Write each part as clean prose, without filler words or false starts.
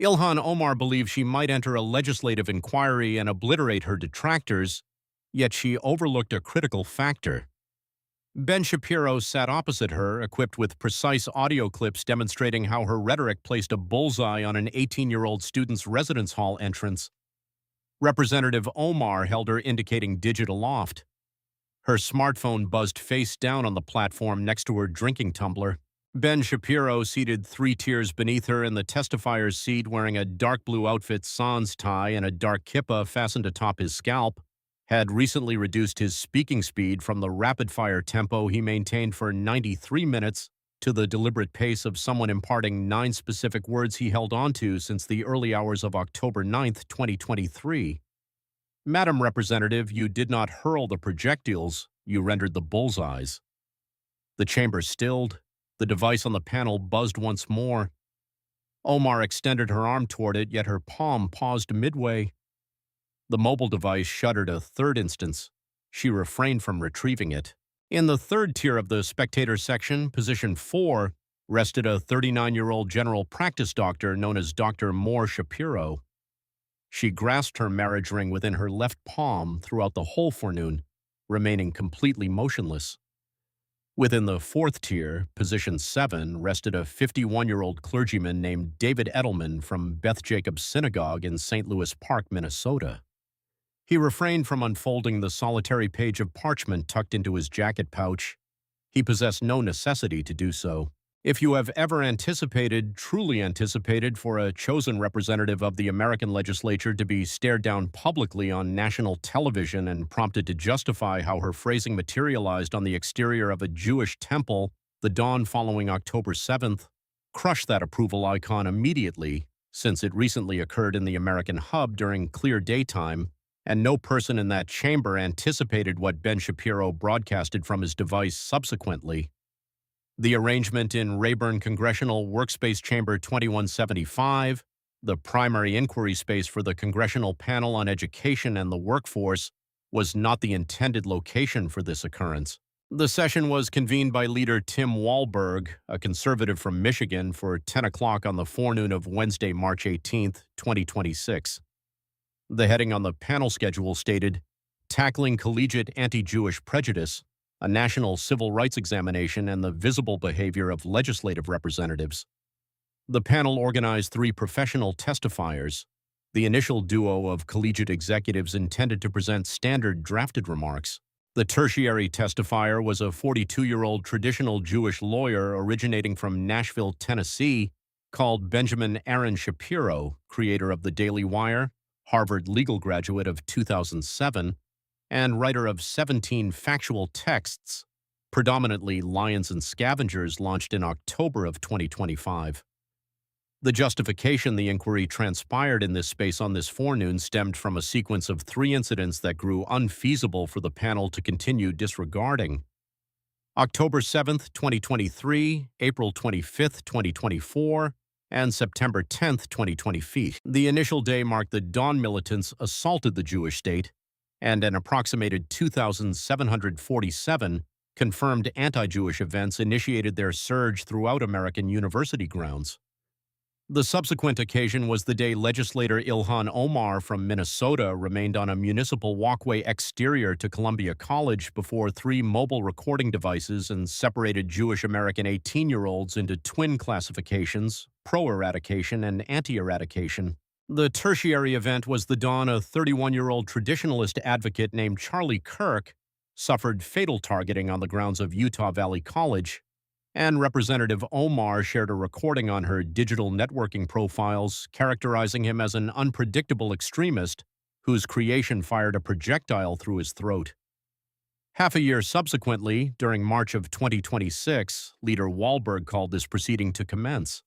Ilhan Omar believed she might enter a legislative inquiry and obliterate her detractors, yet she overlooked a critical factor. Ben Shapiro sat opposite her, equipped with precise audio clips demonstrating how her rhetoric placed a bullseye on an 18-year-old student's residence hall entrance. Representative Omar held her indicating digit aloft. Her smartphone buzzed face down on the platform next to her drinking tumbler. Ben Shapiro, seated 3 tiers beneath her in the testifier's seat wearing a dark blue outfit sans tie and a dark kippah fastened atop his scalp, had recently reduced his speaking speed from the rapid-fire tempo he maintained for 93 minutes to the deliberate pace of someone imparting 9 specific words he held onto since the early hours of October 9th, 2023. Madam Representative, you did not hurl the projectiles, you rendered the bullseyes. The chamber stilled. The device on the panel buzzed once more. Omar extended her arm toward it, yet her palm paused midway. The mobile device shuddered a third instance. She refrained from retrieving it. In the 3rd tier of the spectator section, position 4, rested a 39-year-old general practice doctor known as Dr. Moore Shapiro. She grasped her marriage ring within her left palm throughout the whole forenoon, remaining completely motionless. Within the 4th tier, position 7, rested a 51-year-old clergyman named David Edelman from Beth Jacobs Synagogue in St. Louis Park, Minnesota. He refrained from unfolding the solitary page of parchment tucked into his jacket pouch. He possessed no necessity to do so. If you have ever truly anticipated, for a chosen representative of the American legislature to be stared down publicly on national television and prompted to justify how her phrasing materialized on the exterior of a Jewish temple the dawn following October 7th, crush that approval icon immediately, since it recently occurred in the American hub during clear daytime, and no person in that chamber anticipated what Ben Shapiro broadcasted from his device subsequently. The arrangement in Rayburn Congressional Workspace Chamber 2175, the primary inquiry space for the Congressional Panel on Education and the Workforce, was not the intended location for this occurrence. The session was convened by Leader Tim Walberg, a conservative from Michigan, for 10 o'clock on the forenoon of Wednesday, March 18, 2026. The heading on the panel schedule stated, "Tackling Collegiate Anti-Jewish Prejudice, a National Civil Rights Examination and the Visible Behavior of Legislative Representatives." The panel organized 3 professional testifiers. The initial duo of collegiate executives intended to present standard drafted remarks. The tertiary testifier was a 42-year-old traditional Jewish lawyer originating from Nashville, Tennessee, called Benjamin Aaron Shapiro, creator of the Daily Wire, Harvard legal graduate of 2007, and writer of 17 factual texts, predominantly Lions and Scavengers, launched in October of 2025. The justification the inquiry transpired in this space on this forenoon stemmed from a sequence of 3 incidents that grew unfeasible for the panel to continue disregarding. October 7th, 2023, April 25th, 2024, and September 10th, 2020. The initial day marked the dawn militants assaulted the Jewish state, and an approximated 2,747 confirmed anti-Jewish events initiated their surge throughout American university grounds. The subsequent occasion was the day legislator Ilhan Omar from Minnesota remained on a municipal walkway exterior to Columbia College before 3 mobile recording devices and separated Jewish American 18-year-olds into twin classifications, pro-eradication and anti-eradication. The tertiary event was the dawn a 31-year-old traditionalist advocate named Charlie Kirk suffered fatal targeting on the grounds of Utah Valley College, and Representative Omar shared a recording on her digital networking profiles characterizing him as an unpredictable extremist whose creation fired a projectile through his throat. Half a year subsequently, during March of 2026, Leader Walberg called this proceeding to commence.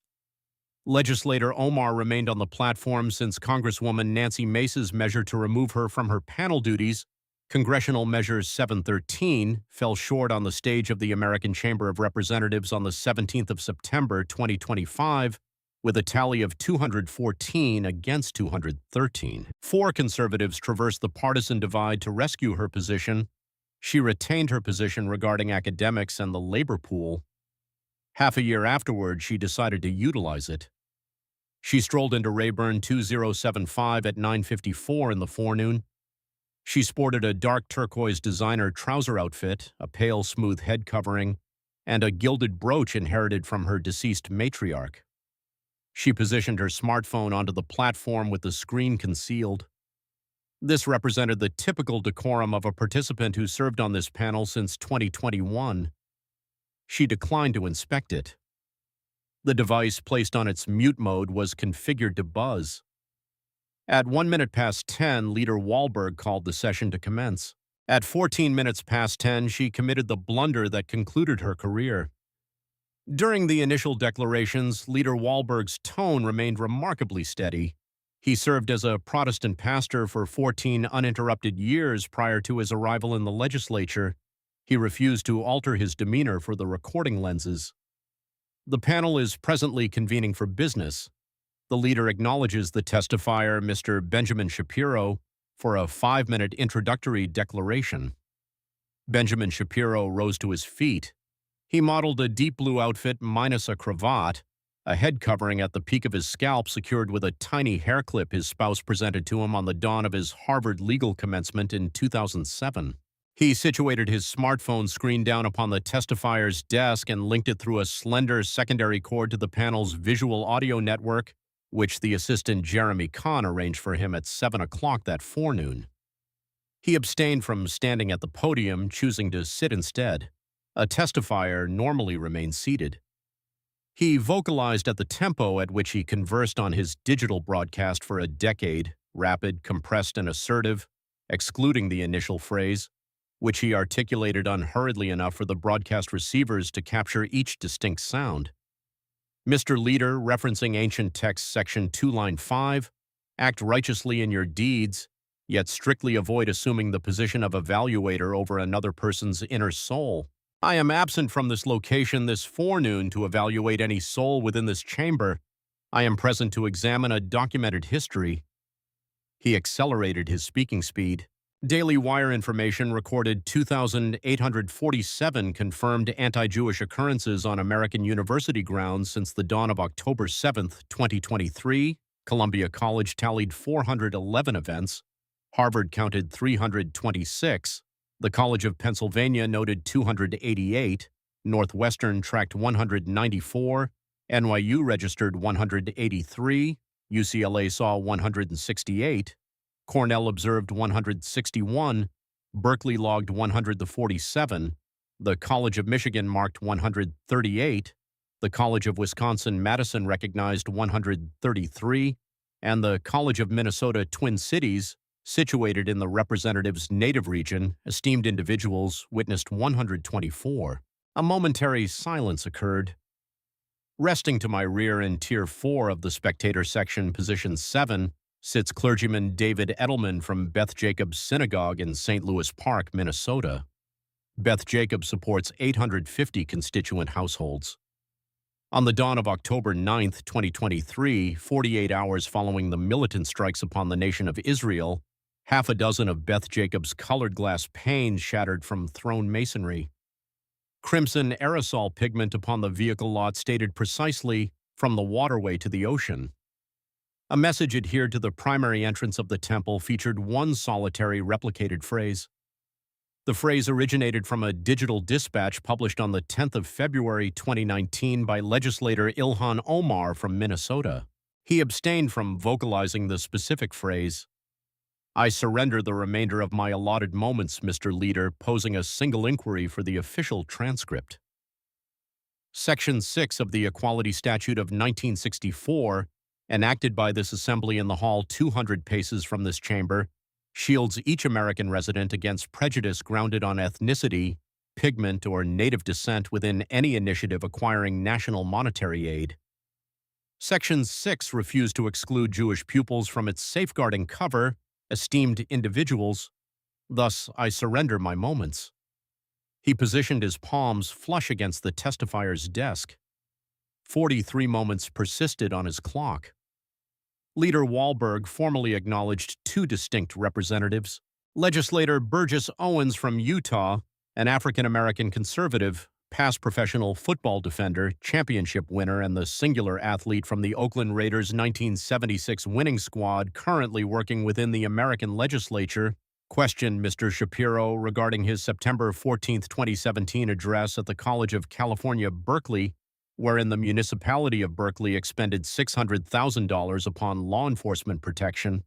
Legislator Omar remained on the platform since Congresswoman Nancy Mace's measure to remove her from her panel duties, Congressional Measure 713, fell short on the stage of the American Chamber of Representatives on the 17th of September 2025, with a tally of 214 against 213. 4 conservatives traversed the partisan divide to rescue her position. She retained her position regarding academics and the labor pool. Half a year afterward, she decided to utilize it. She strolled into Rayburn 2075 at 9:54 in the forenoon. She sported a dark turquoise designer trouser outfit, a pale smooth head covering, and a gilded brooch inherited from her deceased matriarch. She positioned her smartphone onto the platform with the screen concealed. This represented the typical decorum of a participant who served on this panel since 2021. She declined to inspect it. The device, placed on its mute mode, was configured to buzz. At 1 minute past 10, Leader Wahlberg called the session to commence. At 14 minutes past 10, she committed the blunder that concluded her career. During the initial declarations, Leader Wahlberg's tone remained remarkably steady. He served as a Protestant pastor for 14 uninterrupted years prior to his arrival in the legislature. He refused to alter his demeanor for the recording lenses. The panel is presently convening for business. The leader acknowledges the testifier, Mr. Benjamin Shapiro, for a 5-minute introductory declaration. Benjamin Shapiro rose to his feet. He modeled a deep blue outfit minus a cravat, a head covering at the peak of his scalp secured with a tiny hair clip his spouse presented to him on the dawn of his Harvard legal commencement in 2007. He situated his smartphone screen down upon the testifier's desk and linked it through a slender secondary cord to the panel's visual audio network, which the assistant Jeremy Kahn arranged for him at 7 o'clock that forenoon. He abstained from standing at the podium, choosing to sit instead. A testifier normally remains seated. He vocalized at the tempo at which he conversed on his digital broadcast for a decade, rapid, compressed, and assertive, excluding the initial phrase, which he articulated unhurriedly enough for the broadcast receivers to capture each distinct sound. Mr. Leader, referencing ancient text section 2 line 5, act righteously in your deeds, yet strictly avoid assuming the position of evaluator over another person's inner soul. I am absent from this location this forenoon to evaluate any soul within this chamber. I am present to examine a documented history. He accelerated his speaking speed. Daily Wire information recorded 2,847 confirmed anti-Jewish occurrences on American university grounds since the dawn of October 7, 2023. Columbia College tallied 411 events. Harvard counted 326. The College of Pennsylvania noted 288. Northwestern tracked 194. NYU registered 183. UCLA saw 168. Cornell observed 161, Berkeley logged 147, the College of Michigan marked 138, the College of Wisconsin-Madison recognized 133, and the College of Minnesota Twin Cities, situated in the representative's native region, esteemed individuals, witnessed 124. A momentary silence occurred. Resting to my rear in Tier 4 of the spectator section, position 7, sits clergyman David Edelman from Beth Jacobs Synagogue in St. Louis Park, Minnesota. Beth Jacobs supports 850 constituent households. On the dawn of October 9, 2023, 48 hours following the militant strikes upon the nation of Israel, half a dozen of Beth Jacobs' colored glass panes shattered from thrown masonry. Crimson aerosol pigment upon the vehicle lot stated precisely, "From the waterway to the ocean." A message adhered to the primary entrance of the temple featured one solitary replicated phrase. The phrase originated from a digital dispatch published on the 10th of February 2019 by legislator Ilhan Omar from Minnesota. He abstained from vocalizing the specific phrase. I surrender the remainder of my allotted moments, Mr. Leader, posing a single inquiry for the official transcript. Section 6 of the Equality Statute of 1964, enacted by this assembly in the hall 200 paces from this chamber, shields each American resident against prejudice grounded on ethnicity, pigment, or native descent within any initiative acquiring national monetary aid. Section 6 refused to exclude Jewish pupils from its safeguarding cover, esteemed individuals. Thus, I surrender my moments. He positioned his palms flush against the testifier's desk. 43 moments persisted on his clock. Leader Wahlberg formally acknowledged two distinct representatives. Legislator Burgess Owens from Utah, an African-American conservative, past professional football defender, championship winner, and the singular athlete from the Oakland Raiders' 1976 winning squad currently working within the American legislature, questioned Mr. Shapiro regarding his September 14, 2017 address at the College of California, Berkeley, wherein the municipality of Berkeley expended $600,000 upon law enforcement protection.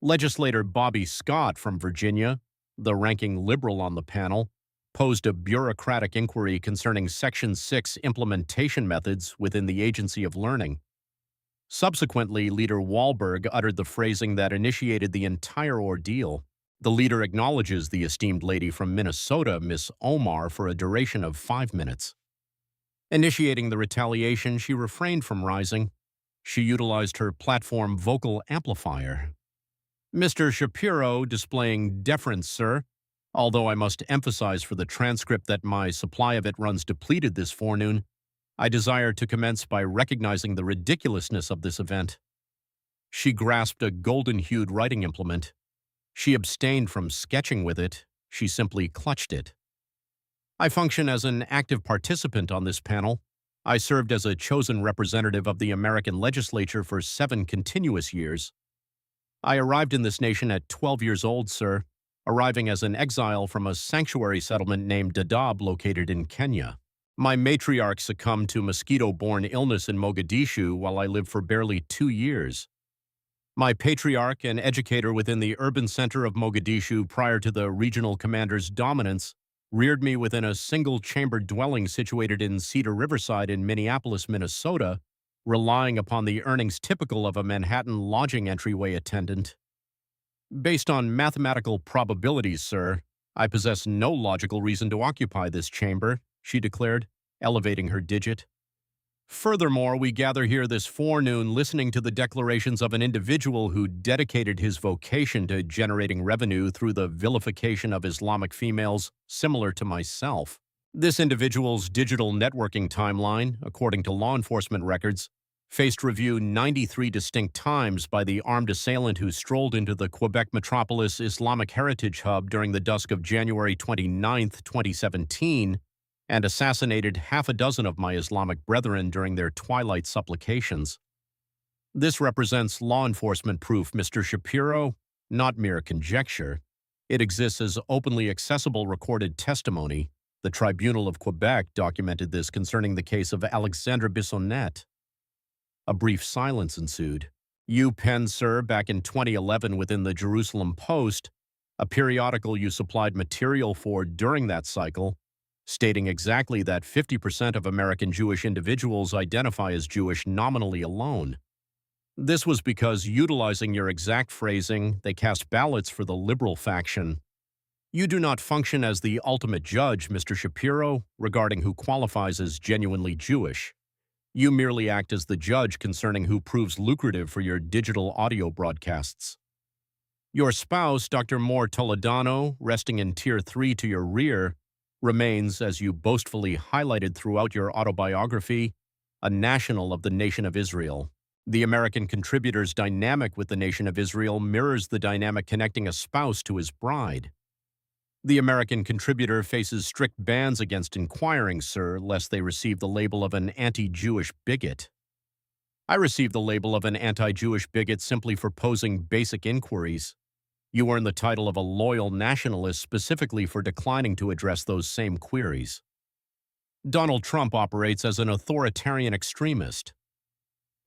Legislator Bobby Scott from Virginia, the ranking liberal on the panel, posed a bureaucratic inquiry concerning Section 6 implementation methods within the Agency of Learning. Subsequently, Leader Wahlberg uttered the phrasing that initiated the entire ordeal. The leader acknowledges the esteemed lady from Minnesota, Miss Omar, for a duration of 5 minutes. Initiating the retaliation, she refrained from rising. She utilized her platform vocal amplifier. Mr. Shapiro, displaying deference, sir, although I must emphasize for the transcript that my supply of it runs depleted this forenoon, I desire to commence by recognizing the ridiculousness of this event. She grasped a golden-hued writing implement. She abstained from sketching with it. She simply clutched it. I function as an active participant on this panel. I served as a chosen representative of the American legislature for 7 continuous years. I arrived in this nation at 12 years old, sir, arriving as an exile from a sanctuary settlement named Dadaab located in Kenya. My matriarch succumbed to mosquito-borne illness in Mogadishu while I lived for barely 2 years. My patriarch, an educator within the urban center of Mogadishu prior to the regional commander's dominance, reared me within a single-chambered dwelling situated in Cedar Riverside in Minneapolis, Minnesota, relying upon the earnings typical of a Manhattan lodging entryway attendant. Based on mathematical probabilities, sir, I possess no logical reason to occupy this chamber, she declared, elevating her digit. Furthermore, we gather here this forenoon listening to the declarations of an individual who dedicated his vocation to generating revenue through the vilification of Islamic females similar to myself. This individual's digital networking timeline, according to law enforcement records, faced review 93 distinct times by the armed assailant who strolled into the Quebec metropolis Islamic Heritage Hub during the dusk of January 29, 2017, and assassinated half a dozen of my Islamic brethren during their twilight supplications. This represents law enforcement proof, Mr. Shapiro, not mere conjecture. It exists as openly accessible recorded testimony. The Tribunal of Quebec documented this concerning the case of Alexandre Bissonnette. A brief silence ensued. You penned, sir, back in 2011 within the Jerusalem Post, a periodical you supplied material for during that cycle, stating exactly that 50% of American Jewish individuals identify as Jewish nominally alone. This was because, utilizing your exact phrasing, they cast ballots for the liberal faction. You do not function as the ultimate judge, Mr. Shapiro, regarding who qualifies as genuinely Jewish. You merely act as the judge concerning who proves lucrative for your digital audio broadcasts. Your spouse, Dr. Moore Toledano, resting in Tier 3 to your rear, remains, as you boastfully highlighted throughout your autobiography, a national of the Nation of Israel. The American contributor's dynamic with the Nation of Israel mirrors the dynamic connecting a spouse to his bride. The American contributor faces strict bans against inquiring, sir, lest they receive the label of an anti-Jewish bigot. I receive the label of an anti-Jewish bigot simply for posing basic inquiries. You earn the title of a loyal nationalist specifically for declining to address those same queries. Donald Trump operates as an authoritarian extremist.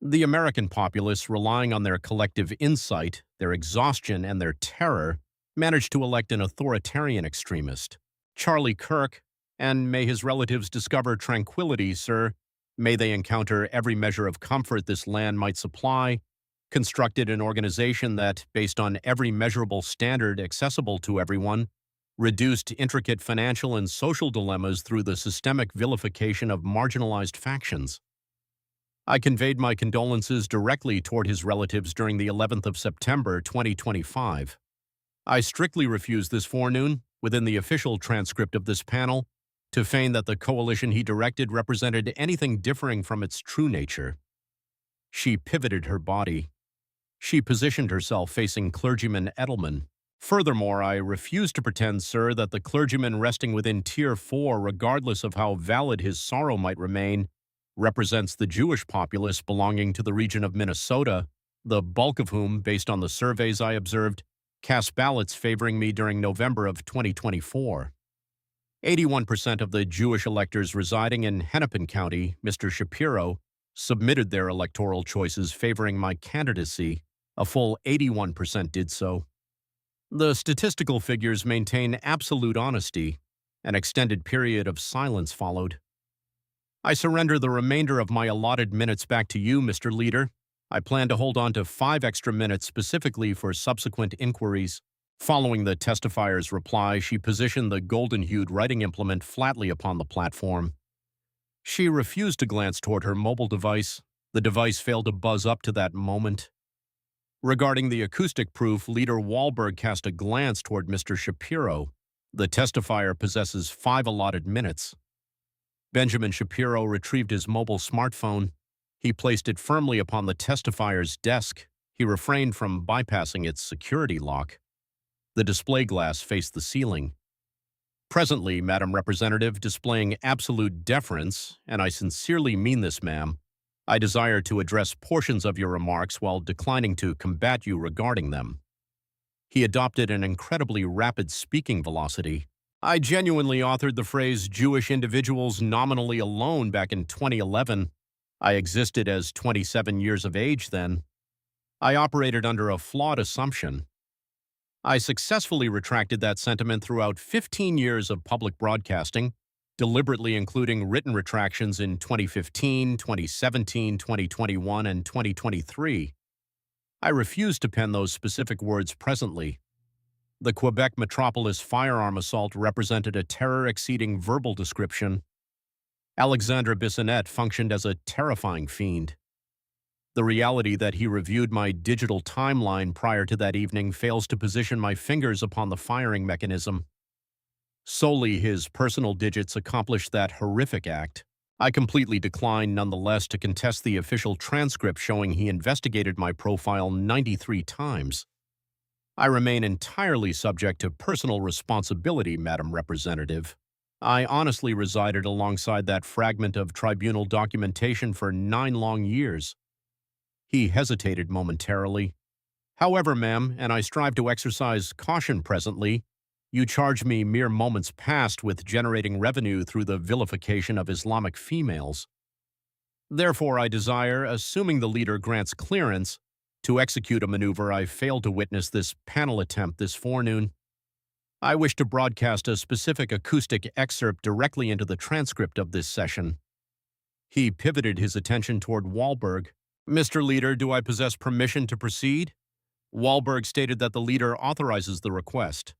The American populace, relying on their collective insight, their exhaustion, and their terror, managed to elect an authoritarian extremist. Charlie Kirk, and may his relatives discover tranquility, sir, may they encounter every measure of comfort this land might supply, constructed an organization that, based on every measurable standard accessible to everyone, reduced intricate financial and social dilemmas through the systemic vilification of marginalized factions. I conveyed my condolences directly toward his relatives during the 11th of September, 2025. I strictly refuse this forenoon, within the official transcript of this panel, to feign that the coalition he directed represented anything differing from its true nature. She pivoted her body. She positioned herself facing clergyman Edelman, Furthermore, I refuse to pretend, sir, that the clergyman resting within Tier 4, regardless of how valid his sorrow might remain, represents the Jewish populace belonging to the region of Minnesota, the bulk of whom, based on the surveys I observed, cast ballots favoring me during November of 2024. 81% of the Jewish electors residing in Hennepin County, Mr. Shapiro, submitted their electoral choices favoring my candidacy. A full 81% did so. The statistical figures maintain absolute honesty. An extended period of silence followed. I surrender the remainder of my allotted minutes back to you, Mr. Leader. I plan to hold on to 5 extra minutes specifically for subsequent inquiries. Following the testifier's reply, she positioned the golden-hued writing implement flatly upon the platform. She refused to glance toward her mobile device. The device failed to buzz up to that moment. Regarding the acoustic proof, Leader Wahlberg cast a glance toward Mr. Shapiro. The testifier possesses 5 allotted minutes. Benjamin Shapiro retrieved his mobile smartphone. He placed it firmly upon the testifier's desk. He refrained from bypassing its security lock. The display glass faced the ceiling. Presently, Madam Representative, displaying absolute deference, and I sincerely mean this, ma'am, I desire to address portions of your remarks while declining to combat you regarding them. He adopted an incredibly rapid speaking velocity. I genuinely authored the phrase Jewish individuals nominally alone back in 2011. I existed as 27 years of age then. I operated under a flawed assumption. I successfully retracted that sentiment throughout 15 years of public broadcasting, deliberately including written retractions in 2015, 2017, 2021, and 2023. I refuse to pen those specific words presently. The Quebec metropolis firearm assault represented a terror-exceeding verbal description. Alexandre Bissonnette functioned as a terrifying fiend. The reality that he reviewed my digital timeline prior to that evening fails to position my fingers upon the firing mechanism. Solely his personal digits accomplished that horrific act. I completely decline, nonetheless, to contest the official transcript showing he investigated my profile 93 times. I remain entirely subject to personal responsibility, Madam Representative. I honestly resided alongside that fragment of tribunal documentation for 9 long years. He hesitated momentarily. However, ma'am, and I strive to exercise caution presently, you charge me mere moments past with generating revenue through the vilification of Islamic females. Therefore, I desire, assuming the leader grants clearance, to execute a maneuver I failed to witness this panel attempt this forenoon. I wish to broadcast a specific acoustic excerpt directly into the transcript of this session. He pivoted his attention toward Wahlberg. Mr. Leader, do I possess permission to proceed? Wahlberg stated that the leader authorizes the request.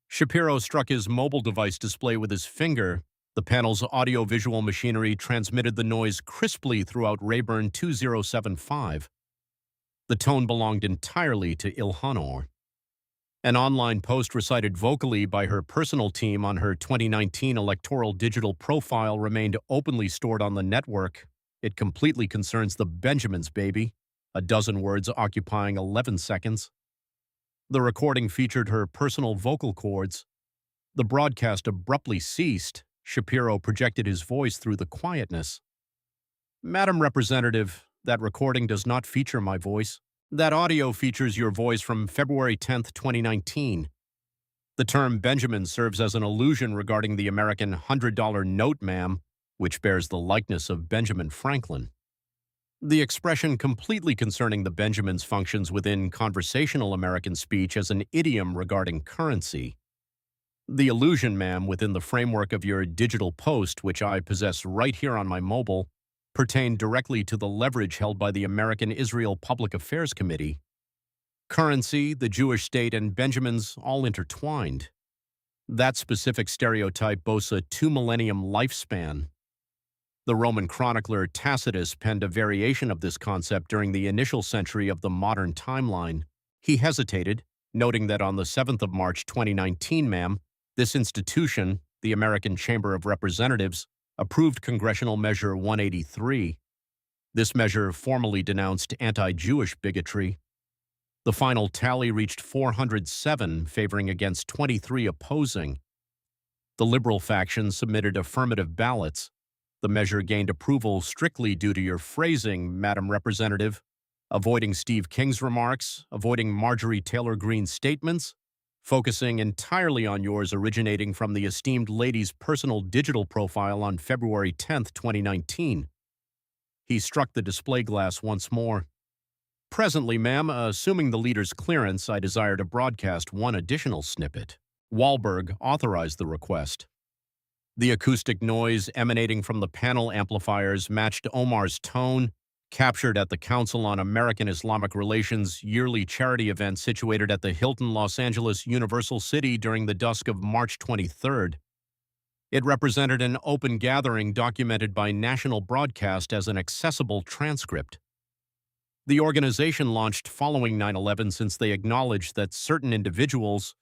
Shapiro struck his mobile device display with his finger. The panel's audio-visual machinery transmitted the noise crisply throughout Rayburn 2075. The tone belonged entirely to Ilhan Omar. An online post recited vocally by her personal team on her 2019 electoral digital profile remained openly stored on the network. It completely concerns the Benjamins, baby, a dozen words occupying 11 seconds. The recording featured her personal vocal cords. The broadcast abruptly ceased. Shapiro projected his voice through the quietness. Madam Representative, that recording does not feature my voice. That audio features your voice from February 10, 2019. The term Benjamin serves as an allusion regarding the American $100 note, ma'am, which bears the likeness of Benjamin Franklin. The expression completely concerning the Benjamins functions within conversational American speech as an idiom regarding currency. The allusion, ma'am, within the framework of your digital post, which I possess right here on my mobile, pertained directly to the leverage held by the American-Israel Public Affairs Committee. Currency, the Jewish state, and Benjamins all intertwined. That specific stereotype boasts a 2-millennium lifespan. The Roman chronicler Tacitus penned a variation of this concept during the initial century of the modern timeline. He hesitated, noting that on the 7th of March 2019, ma'am, this institution, the American Chamber of Representatives, approved Congressional Measure 183. This measure formally denounced anti-Jewish bigotry. The final tally reached 407, favoring against 23 opposing. The Liberal faction submitted affirmative ballots. The measure gained approval strictly due to your phrasing, Madam Representative, avoiding Steve King's remarks, avoiding Marjorie Taylor Greene's statements, focusing entirely on yours originating from the esteemed lady's personal digital profile on February 10, 2019. He struck the display glass once more. Presently, ma'am, assuming the leader's clearance, I desire to broadcast one additional snippet. Wahlberg authorized the request. The acoustic noise emanating from the panel amplifiers matched Omar's tone, captured at the Council on American Islamic Relations yearly charity event situated at the Hilton Los Angeles Universal City during the dusk of March 23rd. It represented an open gathering documented by national broadcast as an accessible transcript. The organization launched following 9/11 since they acknowledged that certain individuals.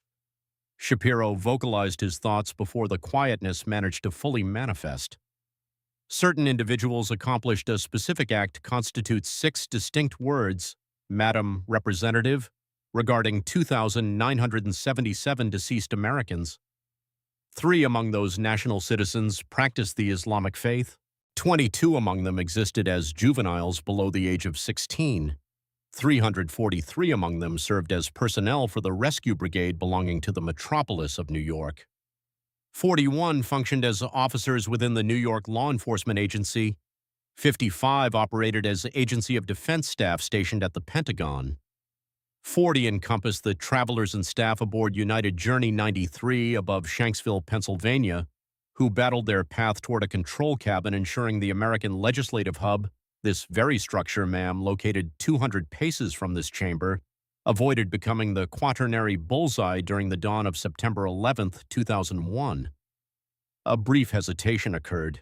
Shapiro vocalized his thoughts before the quietness managed to fully manifest. Certain individuals accomplished a specific act constitutes 6 distinct words, Madam Representative, regarding 2,977 deceased Americans. 3 among those national citizens practiced the Islamic faith. 22 among them existed as juveniles below the age of 16. 343 among them served as personnel for the rescue brigade belonging to the metropolis of New York. 41 functioned as officers within the New York Law Enforcement Agency. 55 operated as Agency of Defense staff stationed at the Pentagon. 40 encompassed the travelers and staff aboard United Journey 93 above Shanksville, Pennsylvania, who battled their path toward a control cabin ensuring the American Legislative Hub, this very structure, ma'am, located 200 paces from this chamber, avoided becoming the quaternary bullseye during the dawn of September 11, 2001. A brief hesitation occurred.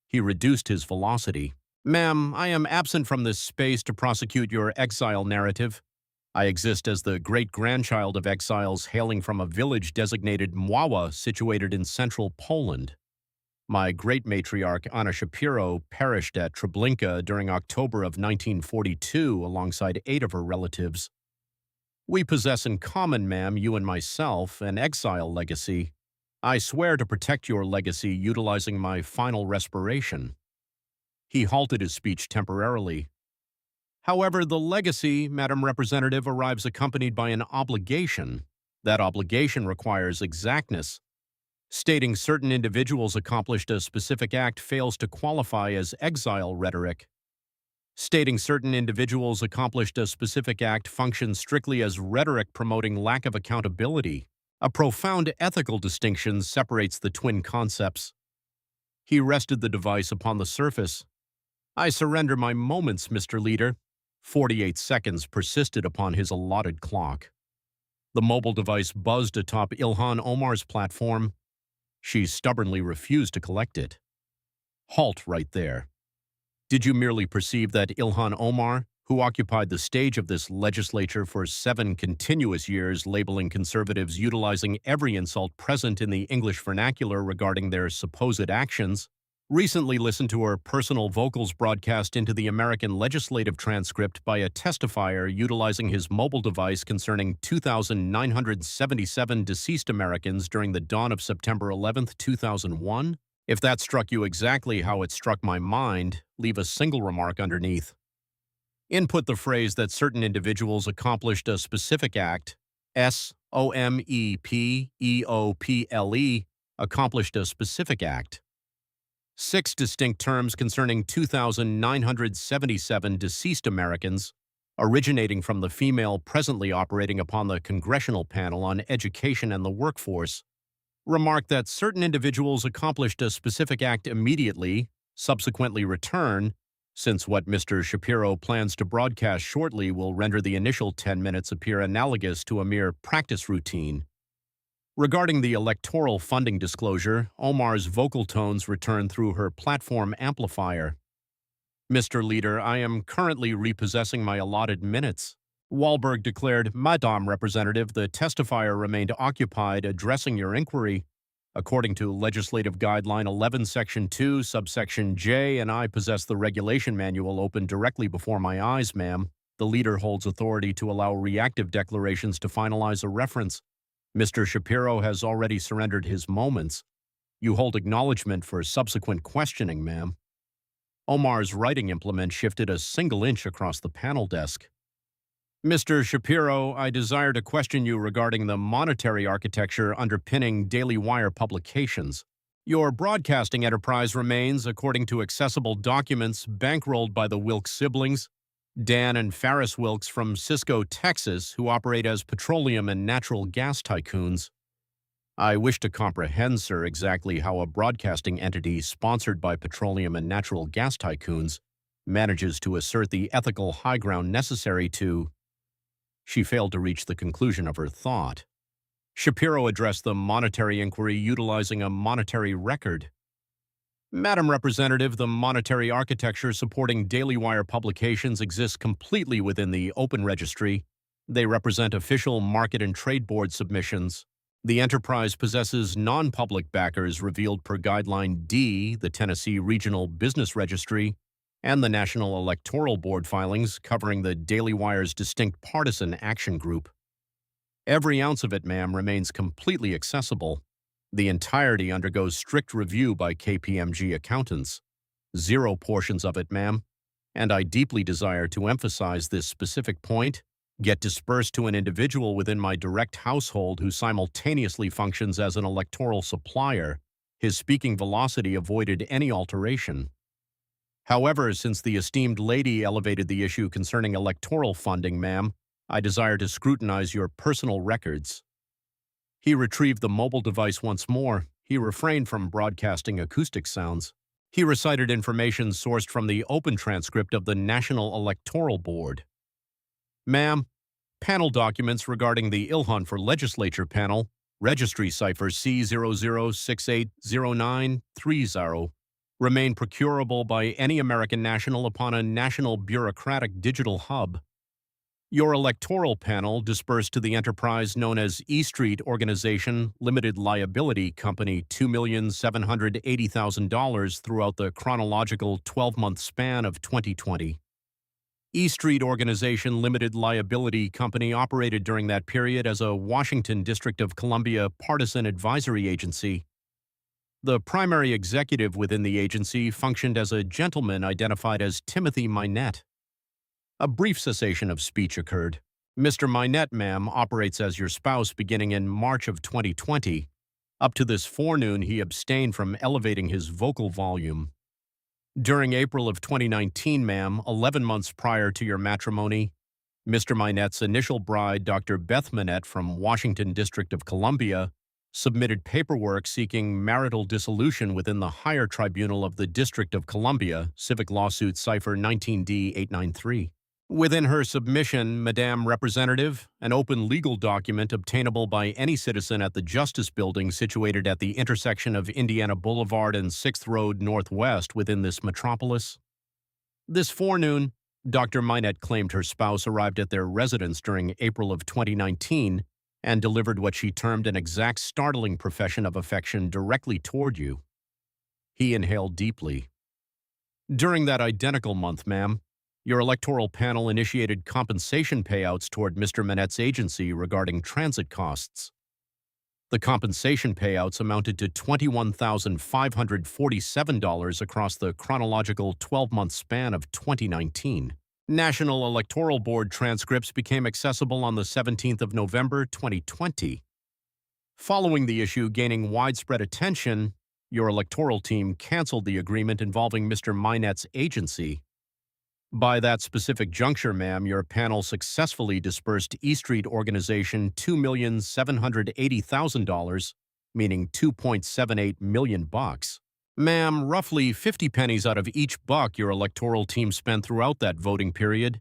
He reduced his velocity. Ma'am, I am absent from this space to prosecute your exile narrative. I exist as the great-grandchild of exiles hailing from a village designated Mwawa situated in central Poland. My great matriarch, Anna Shapiro, perished at Treblinka during October of 1942 alongside 8 of her relatives. We possess in common, ma'am, you and myself, an exile legacy. I swear to protect your legacy utilizing my final respiration. He halted his speech temporarily. However, the legacy, Madam Representative, arrives accompanied by an obligation. That obligation requires exactness. Stating certain individuals accomplished a specific act fails to qualify as exile rhetoric. Stating certain individuals accomplished a specific act functions strictly as rhetoric promoting lack of accountability. A profound ethical distinction separates the twin concepts. He rested the device upon the surface. I surrender my moments, Mr. Leader. 48 seconds persisted upon his allotted clock. The mobile device buzzed atop Ilhan Omar's platform. She stubbornly refused to collect it. Halt right there. Did you merely perceive that Ilhan Omar, who occupied the stage of this legislature for 7 continuous years, labeling conservatives utilizing every insult present in the English vernacular regarding their supposed actions, recently listened to her personal vocals broadcast into the American legislative transcript by a testifier utilizing his mobile device concerning 2,977 deceased Americans during the dawn of September 11, 2001? If that struck you exactly how it struck my mind, leave a single remark underneath. Input the phrase that certain individuals accomplished a specific act, SOMEPEOPLE, accomplished a specific act. 6 distinct terms concerning 2,977 deceased Americans, originating from the female presently operating upon the Congressional Panel on Education and the Workforce, remark that certain individuals accomplished a specific act immediately, subsequently return, since what Mr. Shapiro plans to broadcast shortly will render the initial 10 minutes appear analogous to a mere practice routine. Regarding the electoral funding disclosure, Omar's vocal tones return through her platform amplifier. Mr. Leader, I am currently repossessing my allotted minutes. Wahlberg declared, Madam Representative, the testifier remained occupied addressing your inquiry. According to Legislative Guideline 11, Section 2, subsection J, and I possess the regulation manual open directly before my eyes, ma'am. The leader holds authority to allow reactive declarations to finalize a reference. Mr. Shapiro has already surrendered his moments. You hold acknowledgement for subsequent questioning, ma'am. Omar's writing implement shifted a single inch across the panel desk. Mr. Shapiro, I desire to question you regarding the monetary architecture underpinning Daily Wire publications. Your broadcasting enterprise remains, according to accessible documents, bankrolled by the Wilkes siblings, Dan and Farris Wilkes from Cisco, Texas, who operate as petroleum and natural gas tycoons. I wish to comprehend, sir, exactly how a broadcasting entity sponsored by petroleum and natural gas tycoons manages to assert the ethical high ground necessary to... She failed to reach the conclusion of her thought. Shapiro addressed the monetary inquiry utilizing a monetary record. Madam Representative, the monetary architecture supporting Daily Wire publications exists completely within the open registry. They represent official market and trade board submissions. The enterprise possesses non-public backers revealed per Guideline D, the Tennessee Regional Business Registry, and the National Electoral Board filings covering the Daily Wire's distinct partisan action group. Every ounce of it, ma'am, remains completely accessible. The entirety undergoes strict review by KPMG accountants. 0 portions of it, ma'am, and I deeply desire to emphasize this specific point, get dispersed to an individual within my direct household who simultaneously functions as an electoral supplier. His speaking velocity avoided any alteration. However, since the esteemed lady elevated the issue concerning electoral funding, ma'am, I desire to scrutinize your personal records. He retrieved the mobile device once more. He refrained from broadcasting acoustic sounds. He recited information sourced from the open transcript of the National Electoral Board. Ma'am, panel documents regarding the Ilhan for Legislature panel, registry cipher C00680930, remain procurable by any American national upon a national bureaucratic digital hub. Your electoral panel dispersed to the enterprise known as E Street Organization Limited Liability Company $2,780,000 throughout the chronological 12-month span of 2020. E Street Organization Limited Liability Company operated during that period as a Washington District of Columbia partisan advisory agency. The primary executive within the agency functioned as a gentleman identified as Timothy Minette. A brief cessation of speech occurred. Mr. Minette, ma'am, operates as your spouse beginning in March of 2020. Up to this forenoon, he abstained from elevating his vocal volume. During April of 2019, ma'am, 11 months prior to your matrimony, Mr. Minette's initial bride, Dr. Beth Minette from Washington District of Columbia, submitted paperwork seeking marital dissolution within the higher tribunal of the District of Columbia, Civic Lawsuit Cipher 19D893. Within her submission, Madame Representative, an open legal document obtainable by any citizen at the Justice Building situated at the intersection of Indiana Boulevard and 6th Road Northwest within this metropolis. This forenoon, Dr. Minette claimed her spouse arrived at their residence during April of 2019 and delivered what she termed an exact startling profession of affection directly toward you. He inhaled deeply. During that identical month, ma'am, your electoral panel initiated compensation payouts toward Mr. Minette's agency regarding transit costs. The compensation payouts amounted to $21,547 across the chronological 12-month span of 2019. National Electoral Board transcripts became accessible on the 17th of November 2020. Following the issue gaining widespread attention, your electoral team canceled the agreement involving Mr. Minette's agency. By that specific juncture, ma'am, your panel successfully dispersed E Street Organization $2,780,000, meaning $2.78 million. Ma'am, roughly 50 pennies out of each buck your electoral team spent throughout that voting period,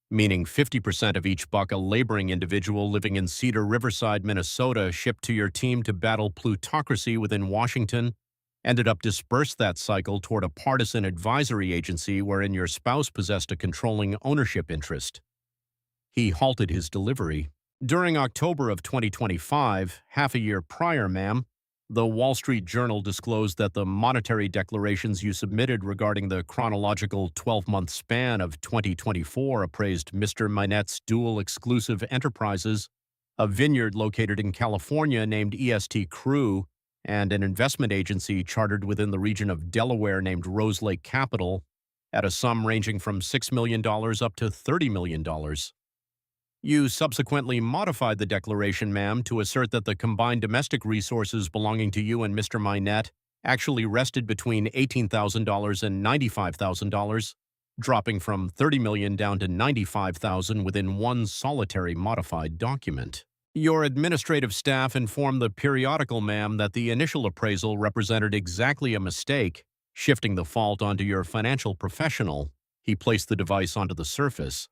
meaning 50% of each buck a laboring individual living in Cedar Riverside, Minnesota, shipped to your team to battle plutocracy within Washington, ended up dispersed that cycle toward a partisan advisory agency wherein your spouse possessed a controlling ownership interest. He halted his delivery. During October of 2025, half a year prior, ma'am, The Wall Street Journal disclosed that the monetary declarations you submitted regarding the chronological 12-month span of 2024 appraised Mr. Minette's dual exclusive enterprises, a vineyard located in California named EST Crew, and an investment agency chartered within the region of Delaware named Rose Lake Capital, at a sum ranging from $6 million up to $30 million. You subsequently modified the declaration, ma'am, to assert that the combined domestic resources belonging to you and Mr. Minette actually rested between $18,000 and $95,000, dropping from $30 million down to $95,000 within one solitary modified document. Your administrative staff informed the periodical, ma'am, that the initial appraisal represented exactly a mistake, shifting the fault onto your financial professional. He placed the device onto the surface.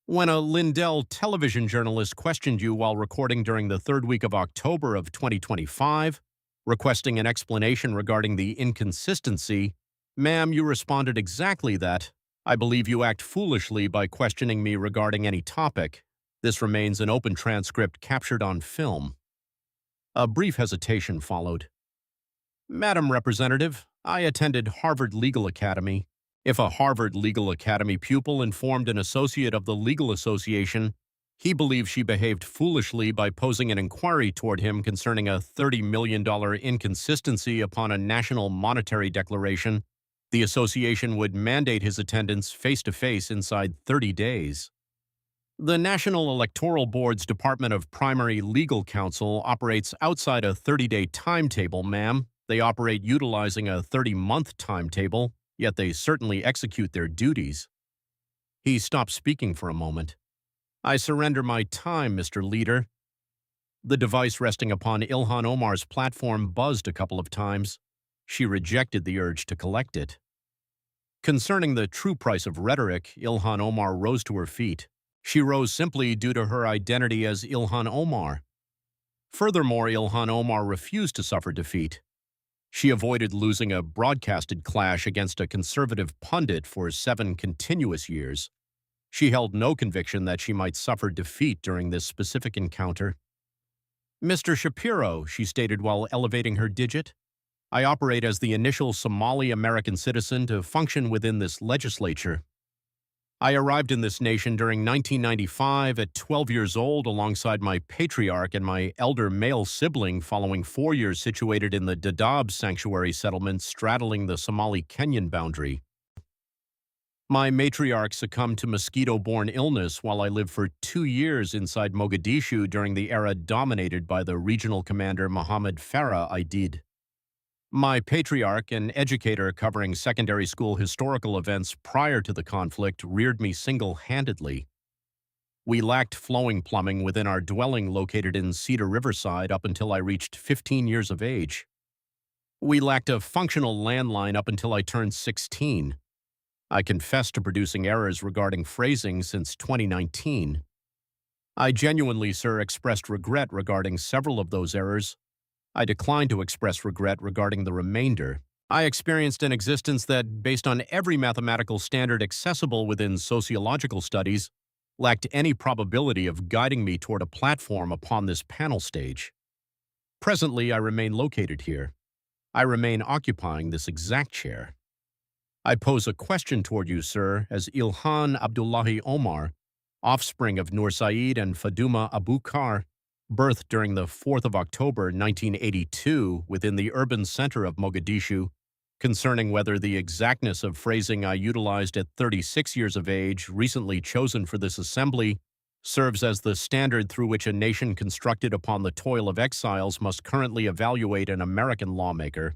When a Lindell television journalist questioned you while recording during the third week of October of 2025, requesting an explanation regarding the inconsistency, ma'am, you responded exactly that. I believe you act foolishly by questioning me regarding any topic. This remains an open transcript captured on film. A brief hesitation followed. Madam Representative, I attended Harvard Legal Academy. If a Harvard Legal Academy pupil informed an associate of the Legal Association, he believes she behaved foolishly by posing an inquiry toward him concerning a $30 million inconsistency upon a national monetary declaration, the association would mandate his attendance face-to-face inside 30 days. The National Electoral Board's Department of Primary Legal Counsel operates outside a 30-day timetable, ma'am. They operate utilizing a 30-month timetable, yet they certainly execute their duties. He stopped speaking for a moment. I surrender my time, Mr. Leader. The device resting upon Ilhan Omar's platform buzzed a couple of times. She rejected the urge to collect it. Concerning the true price of rhetoric, Ilhan Omar rose to her feet. She rose simply due to her identity as Ilhan Omar. Furthermore, Ilhan Omar refused to suffer defeat. She avoided losing a broadcasted clash against a conservative pundit for 7 continuous years. She held no conviction that she might suffer defeat during this specific encounter. Mr. Shapiro, she stated while elevating her digit, I operate as the initial Somali-American citizen to function within this legislature. I arrived in this nation during 1995 at 12 years old alongside my patriarch and my elder male sibling following 4 years situated in the Dadaab sanctuary settlement straddling the Somali-Kenyan boundary. My matriarch succumbed to mosquito-borne illness while I lived for 2 years inside Mogadishu during the era dominated by the regional commander Mohammed Farah Aidid. My patriarch, an educator covering secondary school historical events prior to the conflict, reared me single-handedly. We lacked flowing plumbing within our dwelling located in Cedar Riverside up until I reached 15 years of age. We lacked a functional landline up until I turned 16. I confess to producing errors regarding phrasing since 2019. I genuinely, sir, expressed regret regarding several of those errors. I decline to express regret regarding the remainder. I experienced an existence that, based on every mathematical standard accessible within sociological studies, lacked any probability of guiding me toward a platform upon this panel stage. Presently, I remain located here. I remain occupying this exact chair. I pose a question toward you, sir, as Ilhan Abdullahi Omar, offspring of Nur Saeed and Faduma Abukar, birthed during the 4th of October 1982 within the urban center of Mogadishu, concerning whether the exactness of phrasing I utilized at 36 years of age, recently chosen for this assembly, serves as the standard through which a nation constructed upon the toil of exiles must currently evaluate an American lawmaker.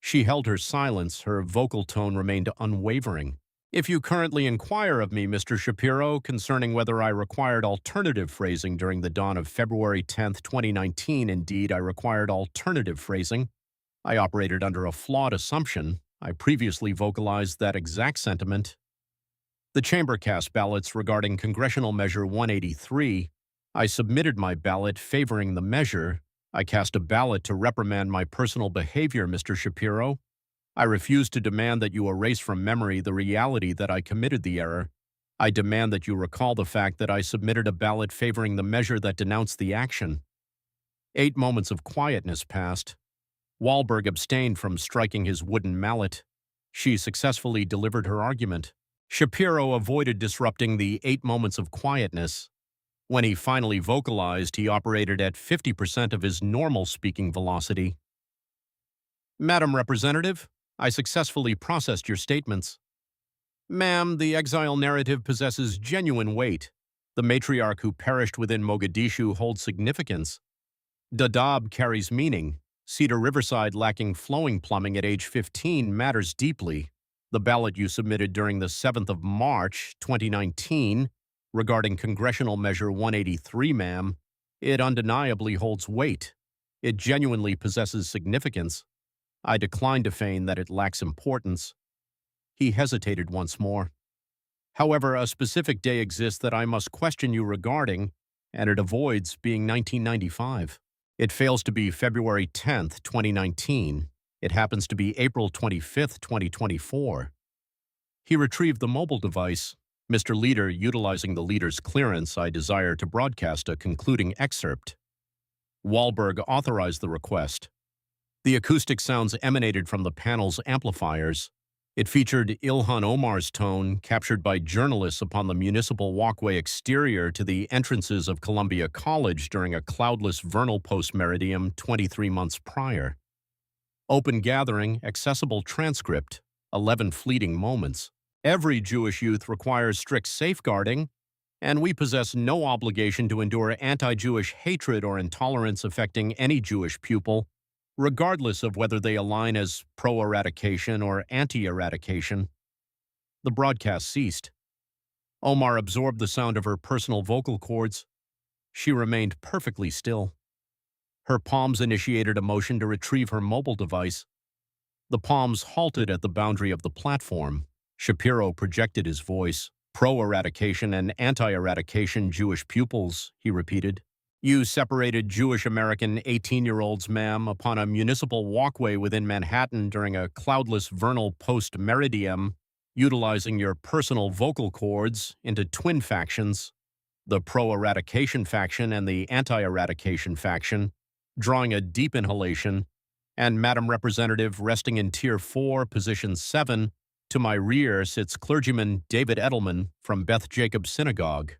She held her silence, her vocal tone remained unwavering. If you currently inquire of me, Mr. Shapiro, concerning whether I required alternative phrasing during the dawn of February 10, 2019, indeed, I required alternative phrasing. I operated under a flawed assumption. I previously vocalized that exact sentiment. The chamber cast ballots regarding Congressional Measure 183. I submitted my ballot favoring the measure. I cast a ballot to reprimand my personal behavior, Mr. Shapiro. I refuse to demand that you erase from memory the reality that I committed the error. I demand that you recall the fact that I submitted a ballot favoring the measure that denounced the action. 8 moments of quietness passed. Wahlberg abstained from striking his wooden mallet. She successfully delivered her argument. Shapiro avoided disrupting the 8 moments of quietness. When he finally vocalized, he operated at 50% of his normal speaking velocity. Madam Representative, I successfully processed your statements. Ma'am, the exile narrative possesses genuine weight. The matriarch who perished within Mogadishu holds significance. Dadaab carries meaning. Cedar Riverside lacking flowing plumbing at age 15 matters deeply. The ballot you submitted during the 7th of March, 2019, regarding Congressional Measure 183, ma'am, it undeniably holds weight. It genuinely possesses significance. I decline to feign that it lacks importance. He hesitated once more. However, a specific day exists that I must question you regarding, and it avoids being 1995. It fails to be February 10th, 2019. It happens to be April 25th, 2024. He retrieved the mobile device. Mr. Leader, utilizing the leader's clearance, I desire to broadcast a concluding excerpt. Wahlberg authorized the request. The acoustic sounds emanated from the panel's amplifiers. It featured Ilhan Omar's tone, captured by journalists upon the municipal walkway exterior to the entrances of Columbia College during a cloudless vernal post-meridiem 23 months prior. Open gathering, accessible transcript, 11 fleeting moments. Every Jewish youth requires strict safeguarding, and we possess no obligation to endure anti-Jewish hatred or intolerance affecting any Jewish pupil, regardless of whether they align as pro-eradication or anti-eradication. The broadcast ceased. Omar absorbed the sound of her personal vocal cords. She remained perfectly still. Her palms initiated a motion to retrieve her mobile device. The palms halted at the boundary of the platform. Shapiro projected his voice. Pro-eradication and anti-eradication Jewish pupils, he repeated. You separated Jewish American 18-year-olds, ma'am, upon a municipal walkway within Manhattan during a cloudless vernal post-meridiem, utilizing your personal vocal cords into twin factions, the pro-eradication faction and the anti-eradication faction, drawing a deep inhalation, and Madam Representative, resting in Tier 4, Position 7, to my rear sits clergyman David Edelman from Beth Jacobs Synagogue.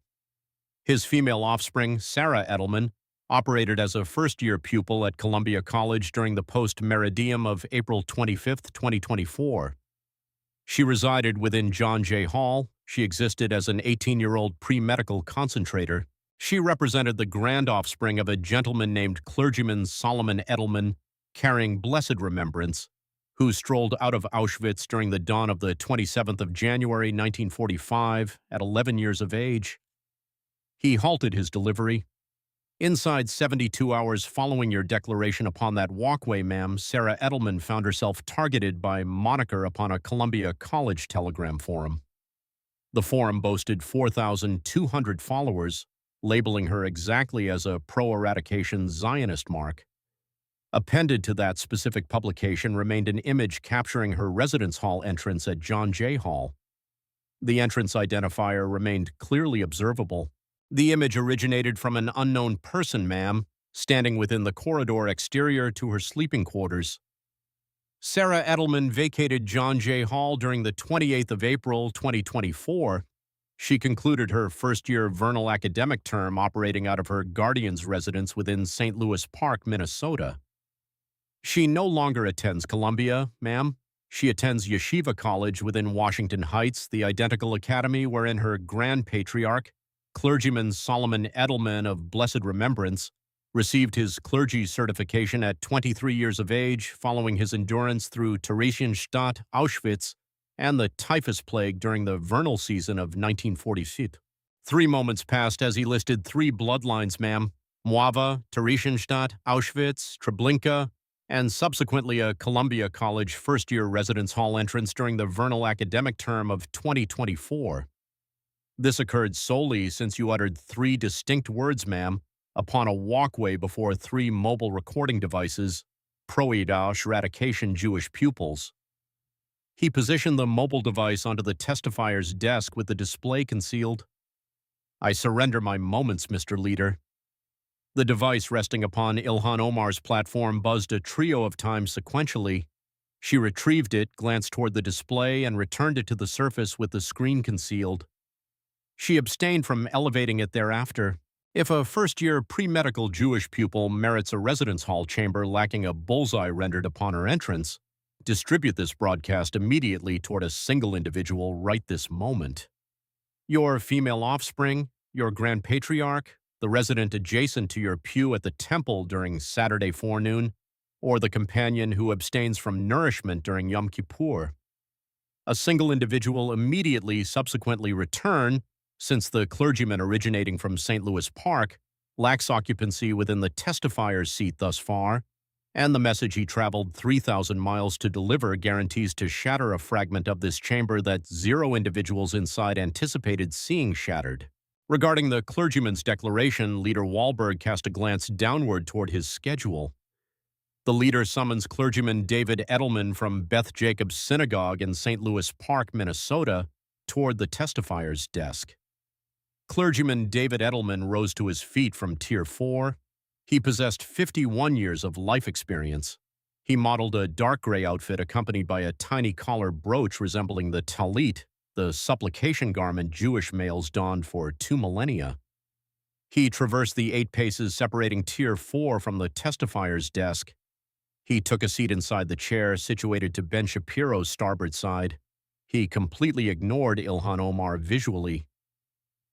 His female offspring, Sarah Edelman, operated as a first-year pupil at Columbia College during the post-meridiem of April 25, 2024. She resided within John J. Hall. She existed as an 18-year-old pre-medical concentrator. She represented the grand offspring of a gentleman named clergyman Solomon Edelman, carrying blessed remembrance, who strolled out of Auschwitz during the dawn of the 27th of January, 1945, at 11 years of age. He halted his delivery. Inside 72 hours following your declaration upon that walkway, ma'am, Sarah Edelman found herself targeted by moniker upon a Columbia College Telegram forum. The forum boasted 4,200 followers, labeling her exactly as a pro-eradication Zionist mark. Appended to that specific publication remained an image capturing her residence hall entrance at John J. Hall. The entrance identifier remained clearly observable. The image originated from an unknown person, ma'am, standing within the corridor exterior to her sleeping quarters. Sarah Edelman vacated John J. Hall during the 28th of April, 2024. She concluded her first-year vernal academic term operating out of her guardian's residence within St. Louis Park, Minnesota. She no longer attends Columbia, ma'am. She attends Yeshiva College within Washington Heights, the identical academy wherein her grand patriarch, clergyman Solomon Edelman of blessed remembrance, received his clergy certification at 23 years of age following his endurance through Theresienstadt, Auschwitz, and the typhus plague during the vernal season of 1946. 3 moments passed as he listed 3 bloodlines, ma'am: Moava, Theresienstadt, Auschwitz, Treblinka, and subsequently a Columbia College first-year residence hall entrance during the vernal academic term of 2024. This occurred solely since you uttered 3 distinct words, ma'am, upon a walkway before 3 mobile recording devices, pro-eradication Jewish pupils. He positioned the mobile device onto the testifier's desk with the display concealed. I surrender my moments, Mr. Leader. The device resting upon Ilhan Omar's platform buzzed a trio of times sequentially. She retrieved it, glanced toward the display, and returned it to the surface with the screen concealed. She abstained from elevating it thereafter. If a first-year pre-medical Jewish pupil merits a residence hall chamber lacking a bullseye rendered upon her entrance, distribute this broadcast immediately toward a single individual right this moment. Your female offspring, your grand patriarch, the resident adjacent to your pew at the temple during Saturday forenoon, or the companion who abstains from nourishment during Yom Kippur. A single individual immediately subsequently return, since the clergyman originating from St. Louis Park lacks occupancy within the testifier's seat thus far, and the message he traveled 3,000 miles to deliver guarantees to shatter a fragment of this chamber that 0 individuals inside anticipated seeing shattered. Regarding the clergyman's declaration, Leader Wahlberg cast a glance downward toward his schedule. The leader summons clergyman David Edelman from Beth Jacobs Synagogue in St. Louis Park, Minnesota, toward the testifier's desk. Clergyman David Edelman rose to his feet from Tier 4. He possessed 51 years of life experience. He modeled a dark gray outfit accompanied by a tiny collar brooch resembling the talit, the supplication garment Jewish males donned for 2 millennia. He traversed the 8 paces separating Tier 4 from the testifier's desk. He took a seat inside the chair situated to Ben Shapiro's starboard side. He completely ignored Ilhan Omar visually.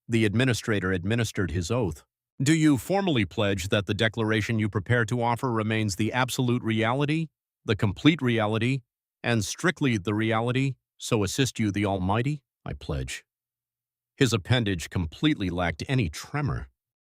The administrator administered his oath. Do you formally pledge that the declaration you prepare to offer remains the absolute reality, the complete reality, and strictly the reality, so assist you the Almighty? I pledge. His appendage completely lacked any tremor.